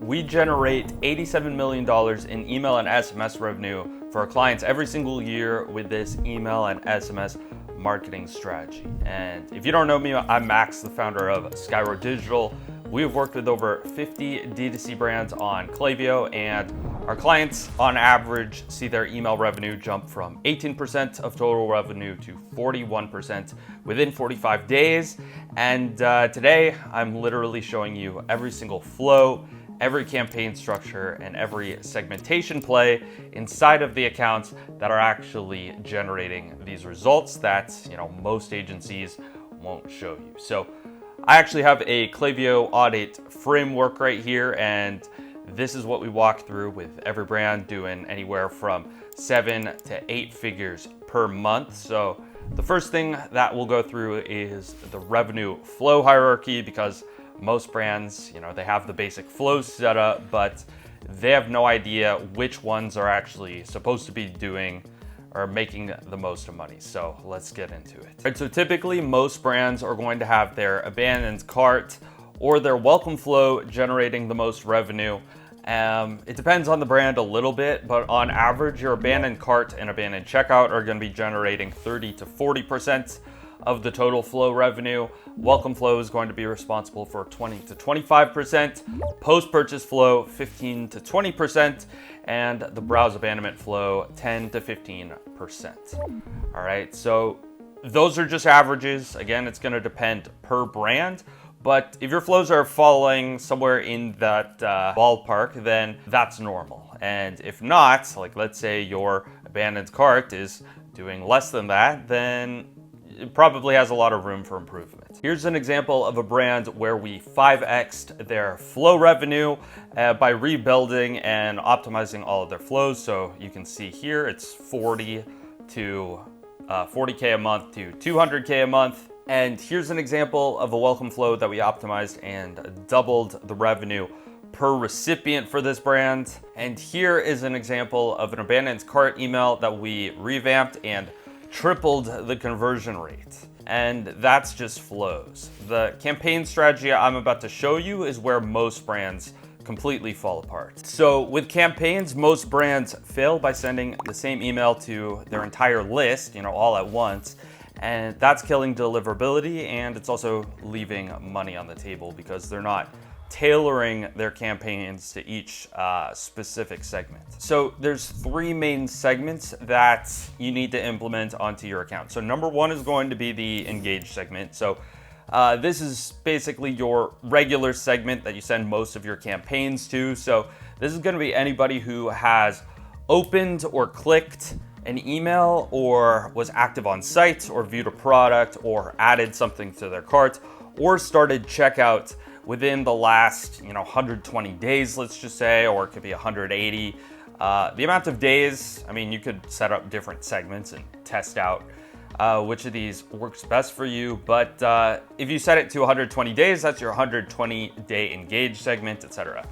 We generate $87 million in email and SMS revenue for our clients every single year with this email and SMS marketing strategy. And if you don't know me, I'm Max, the founder of Skyro Digital. We have worked with over 50 D2C brands on Klaviyo, and our clients on average see their email revenue jump from 18% of total revenue to 41% within 45 days. And today I'm literally showing you every single flow, every campaign structure, and every segmentation play inside of the accounts that are actually generating these results that most agencies won't show you. So I actually have a Klaviyo audit framework right here, and this is what we walk through with every brand doing anywhere from 7 to 8 figures per month. So the first thing that we'll go through is the revenue flow hierarchy, because most brands, they have the basic flows set up, but they have no idea which ones are actually supposed to be doing or making the most of money. So let's get into it. Right, so typically most brands are going to have their abandoned cart or their welcome flow generating the most revenue. It depends on the brand a little bit, but on average, your abandoned cart and abandoned checkout are going to be generating 30 to 40% of the total flow revenue. Welcome flow is going to be responsible for 20 to 25%, post-purchase flow 15 to 20%, and the browse abandonment flow 10 to 15%. All right, so those are just averages. Again, it's going to depend per brand, but if your flows are falling somewhere in that ballpark, then that's normal. And if not, like let's say your abandoned cart is doing less than that, then it probably has a lot of room for improvement. Here's an example of a brand where we 5x'd their flow revenue by rebuilding and optimizing all of their flows. So you can see here it's 40K a month to 200K a month. And here's an example of a welcome flow that we optimized and doubled the revenue per recipient for this brand. And here is an example of an abandoned cart email that we revamped and tripled the conversion rate. And that's just flows. The campaign strategy I'm about to show you is where most brands completely fall apart. So with campaigns, most brands fail by sending the same email to their entire list, all at once. And that's killing deliverability, and it's also leaving money on the table because they're not tailoring their campaigns to each specific segment. So there's 3 main segments that you need to implement onto your account. So number 1 is going to be the engage segment. So this is basically your regular segment that you send most of your campaigns to. So this is going to be anybody who has opened or clicked an email or was active on site or viewed a product or added something to their cart or started checkout within the last 120 days, let's just say, or it could be 180. The amount of days, you could set up different segments and test out which of these works best for you. But if you set it to 120 days, that's your 120-day engage segment, etc.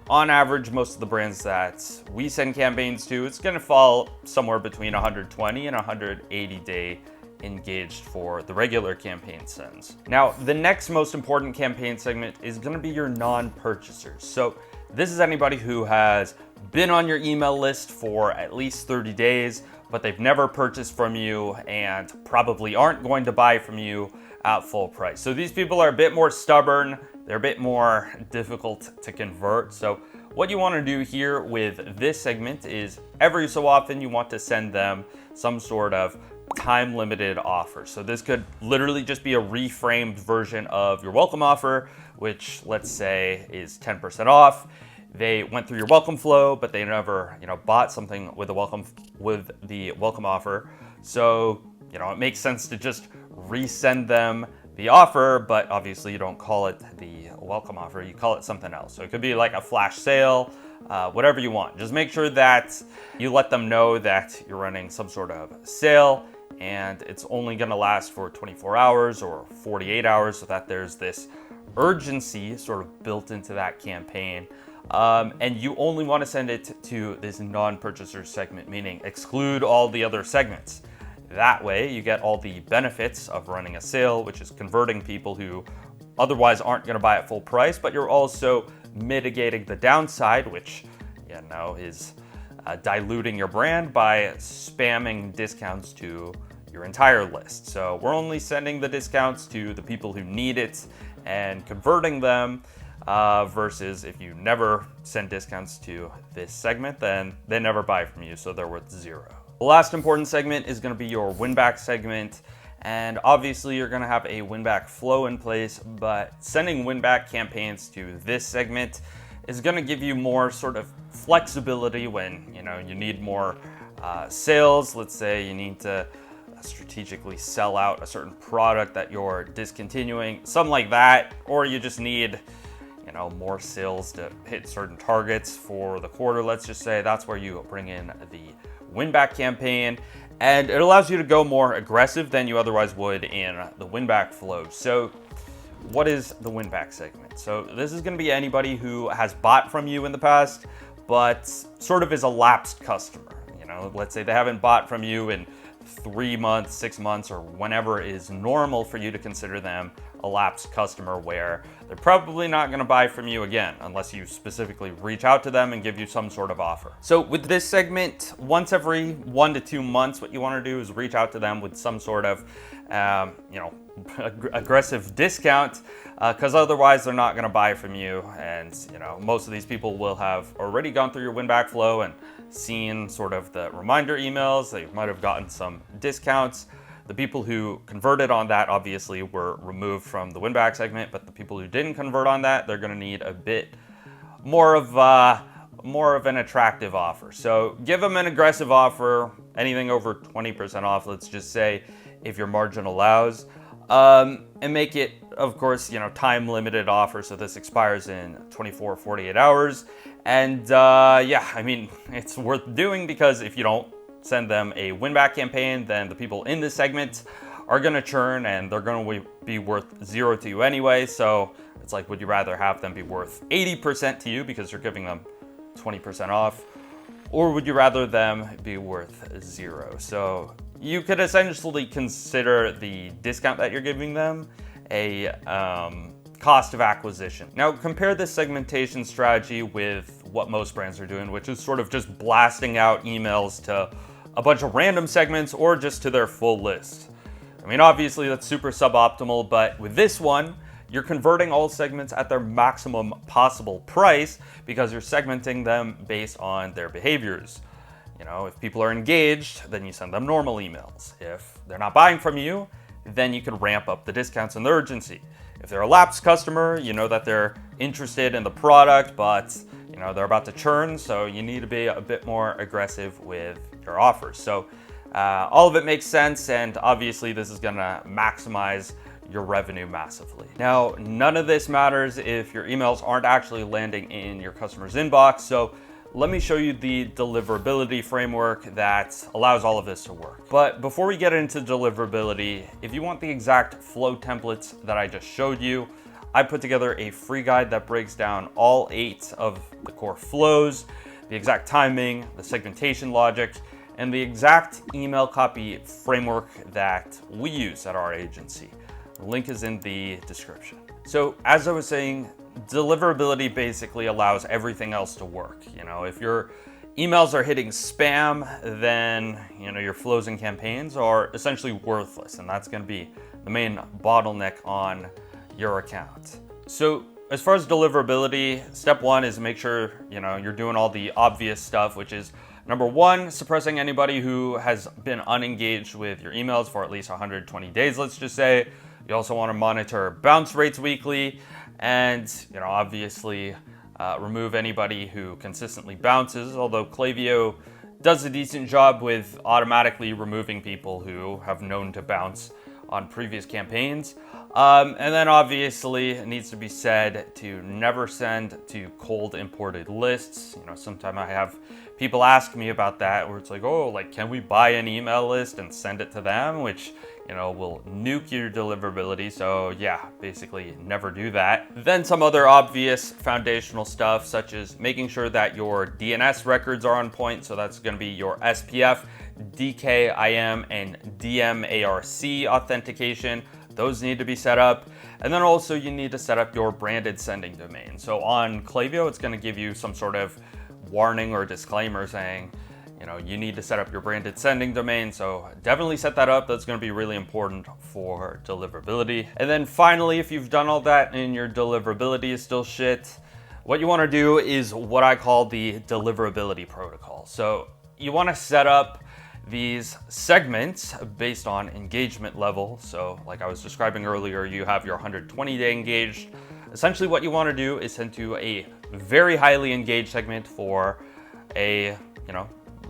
On average, most of the brands that we send campaigns to, it's going to fall somewhere between 120 and 180-day engaged for the regular campaign sends. Now, the next most important campaign segment is going to be your non-purchasers. So this is anybody who has been on your email list for at least 30 days, but they've never purchased from you and probably aren't going to buy from you at full price. So these people are a bit more stubborn. They're a bit more difficult to convert. So what you want to do here with this segment is every so often you want to send them some sort of time limited offer. So this could literally just be a reframed version of your welcome offer, which let's say is 10% off. They went through your welcome flow, but they never, bought something with the welcome offer. So, it makes sense to just resend them the offer, but obviously you don't call it the welcome offer, you call it something else. So it could be like a flash sale, whatever you want. Just make sure that you let them know that you're running some sort of sale and it's only gonna last for 24 hours or 48 hours so that there's this urgency sort of built into that campaign. And you only wanna send it to this non-purchaser segment, meaning exclude all the other segments. That way you get all the benefits of running a sale, which is converting people who otherwise aren't going to buy at full price, but you're also mitigating the downside, which is diluting your brand by spamming discounts to your entire list. So we're only sending the discounts to the people who need it and converting them, versus if you never send discounts to this segment, then they never buy from you, so they're worth 0. The last important segment is going to be your win-back segment. And obviously you're going to have a win-back flow in place, but sending win-back campaigns to this segment is going to give you more sort of flexibility when you need more sales. Let's say you need to strategically sell out a certain product that you're discontinuing, something like that, or you just need more sales to hit certain targets for the quarter. Let's just say that's where you bring in the win-back campaign, and it allows you to go more aggressive than you otherwise would in the win-back flow. So what is the win-back segment? So this is going to be anybody who has bought from you in the past, but sort of is a lapsed customer. Let's say they haven't bought from you in 3 months, 6 months, or whenever is normal for you to consider them a lapsed customer, where they're probably not going to buy from you again unless you specifically reach out to them and give you some sort of offer. So with this segment, once every 1 to 2 months, what you want to do is reach out to them with some sort of aggressive discount, because otherwise they're not going to buy from you. And most of these people will have already gone through your win-back flow and seen sort of the reminder emails. They might have gotten some discounts. The people who converted on that obviously were removed from the win-back segment, but the people who didn't convert on that, they're going to need a bit more of an attractive offer. So give them an aggressive offer, anything over 20% off, let's just say, if your margin allows, and make it, of course, time limited offer. So this expires in 24, 48 hours. And it's worth doing, because if you don't send them a win-back campaign, then the people in this segment are going to churn and they're going to be worth 0 to you anyway. So it's like, would you rather have them be worth 80% to you because you're giving them 20% off, or would you rather them be worth 0? So you could essentially consider the discount that you're giving them a cost of acquisition. Now compare this segmentation strategy with what most brands are doing, which is sort of just blasting out emails to a bunch of random segments or just to their full list. I mean, obviously that's super suboptimal, but with this one, you're converting all segments at their maximum possible price because you're segmenting them based on their behaviors. If people are engaged, then you send them normal emails. If they're not buying from you, then you can ramp up the discounts and the urgency. If they're a lapsed customer, you know that they're interested in the product, but they're about to churn, so you need to be a bit more aggressive with your offers. So all of it makes sense, and obviously this is gonna maximize your revenue massively. Now, none of this matters if your emails aren't actually landing in your customer's inbox. So let me show you the deliverability framework that allows all of this to work. But before we get into deliverability, if you want the exact flow templates that I just showed you, I put together a free guide that breaks down all 8 of the core flows, the exact timing, the segmentation logic, and the exact email copy framework that we use at our agency. The link is in the description. So as I was saying, deliverability basically allows everything else to work. If your emails are hitting spam, then your flows and campaigns are essentially worthless, and that's going to be the main bottleneck on your account. So as far as deliverability, step 1 is make sure you're doing all the obvious stuff, which is number 1, suppressing anybody who has been unengaged with your emails for at least 120 days, let's just say. You also want to monitor bounce rates weekly, and obviously remove anybody who consistently bounces, although Klaviyo does a decent job with automatically removing people who have known to bounce on previous campaigns. And then obviously it needs to be said to never send to cold imported lists. Sometimes I have people ask me about that, where it's like, can we buy an email list and send it to them, which will nuke your deliverability. So yeah, basically never do that. Then some other obvious foundational stuff, such as making sure that your DNS records are on point. So that's going to be your SPF, DKIM, and DMARC authentication. Those need to be set up. And then also you need to set up your branded sending domain. So on Klaviyo, it's going to give you some sort of warning or disclaimer saying, you need to set up your branded sending domain. So definitely set that up. That's going to be really important for deliverability. And then finally, if you've done all that and your deliverability is still shit, what you want to do is what I call the deliverability protocol. So you want to set up these segments based on engagement level. So like I was describing earlier, you have your 120-day engaged. Essentially what you want to do is send to a very highly engaged segment for a,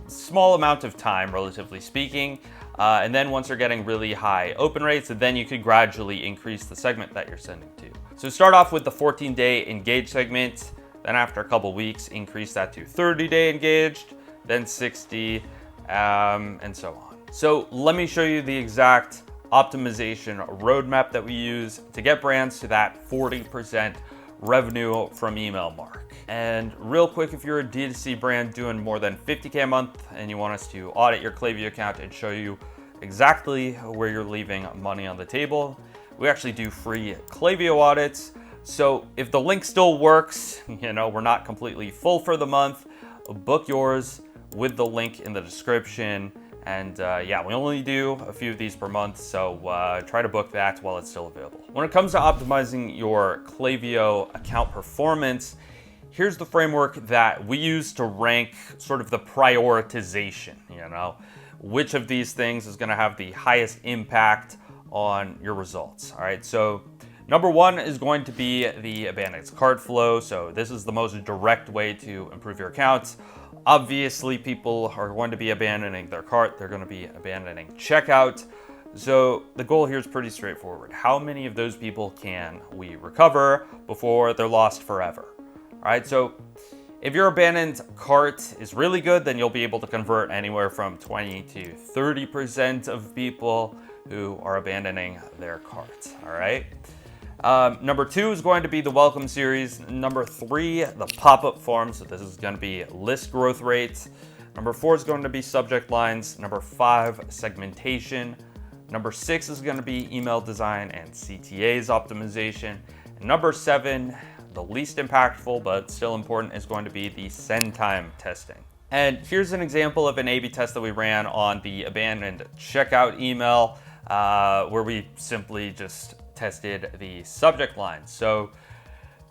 small amount of time, relatively speaking. And then once you're getting really high open rates, then you could gradually increase the segment that you're sending to. So start off with the 14-day engaged segment. Then after a couple weeks, increase that to 30-day engaged, then 60, and so on. So let me show you the exact optimization roadmap that we use to get brands to that 40% revenue from email mark. And real quick, if you're a D2C brand doing more than 50K a month and you want us to audit your Klaviyo account and show you exactly where you're leaving money on the table, we actually do free Klaviyo audits. So if the link still works, we're not completely full for the month, book yours with the link in the description. And we only do a few of these per month, so try to book that while it's still available. When it comes to optimizing your Klaviyo account performance, here's the framework that we use to rank sort of the prioritization, which of these things is gonna have the highest impact on your results, all right? So number one is going to be the abandoned cart flow. So this is the most direct way to improve your accounts. Obviously, people are going to be abandoning their cart. They're going to be abandoning checkout. So the goal here is pretty straightforward. How many of those people can we recover before they're lost forever? All right, so if your abandoned cart is really good, then you'll be able to convert anywhere from 20 to 30% of people who are abandoning their cart, all right? Number two is going to be the welcome series. Number three, the pop-up form. So this is going to be list growth rates. Number four is going to be subject lines. Number five, segmentation. Number six is going to be email design and CTAs optimization. And number seven, the least impactful but still important, is going to be the send time testing. And here's an example of an A/B test that we ran on the abandoned checkout email, where we simply just tested the subject line. So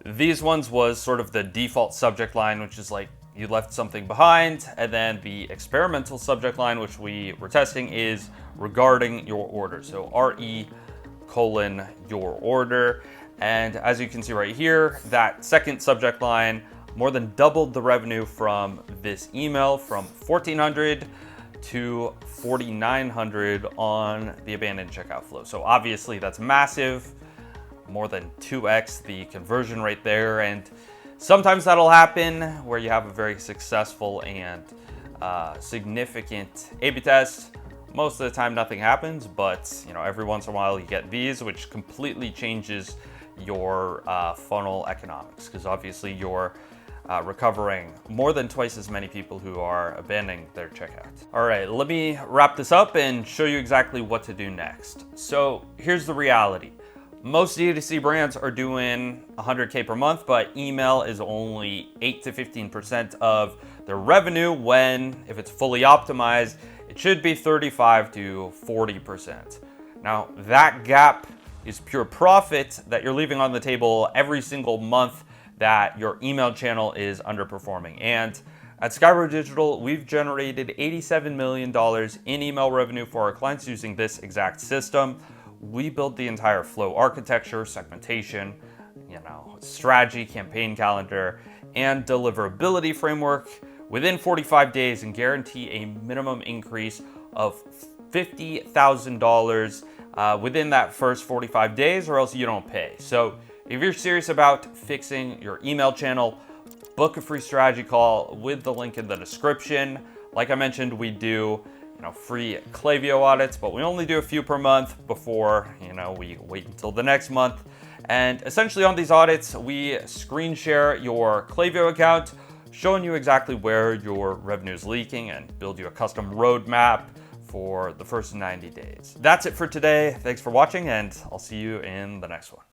these ones was sort of the default subject line, which is like you left something behind. And then the experimental subject line, which we were testing, is regarding your order. So RE:your order. And as you can see right here, that second subject line more than doubled the revenue from this email from $1,400 to $4,900 on the abandoned checkout flow. So obviously that's massive, more than 2x the conversion rate there. And sometimes that'll happen where you have a very successful and significant A/B test. Most of the time nothing happens, but every once in a while you get these, which completely changes your funnel economics, because obviously you're recovering more than twice as many people who are abandoning their checkout. All right, let me wrap this up and show you exactly what to do next. So here's the reality. Most D2C brands are doing 100K per month, but email is only 8 to 15% of their revenue when, if it's fully optimized, it should be 35 to 40%. Now, that gap is pure profit that you're leaving on the table every single month that your email channel is underperforming. And at Skyro Digital, we've generated $87 million in email revenue for our clients using this exact system. We built the entire flow architecture, segmentation, strategy, campaign calendar, and deliverability framework within 45 days and guarantee a minimum increase of $50,000 within that first 45 days, or else you don't pay. So if you're serious about fixing your email channel, book a free strategy call with the link in the description. Like I mentioned, we do free Klaviyo audits, but we only do a few per month before we wait until the next month. And essentially on these audits, we screen share your Klaviyo account, showing you exactly where your revenue is leaking and build you a custom roadmap for the first 90 days. That's it for today. Thanks for watching, and I'll see you in the next one.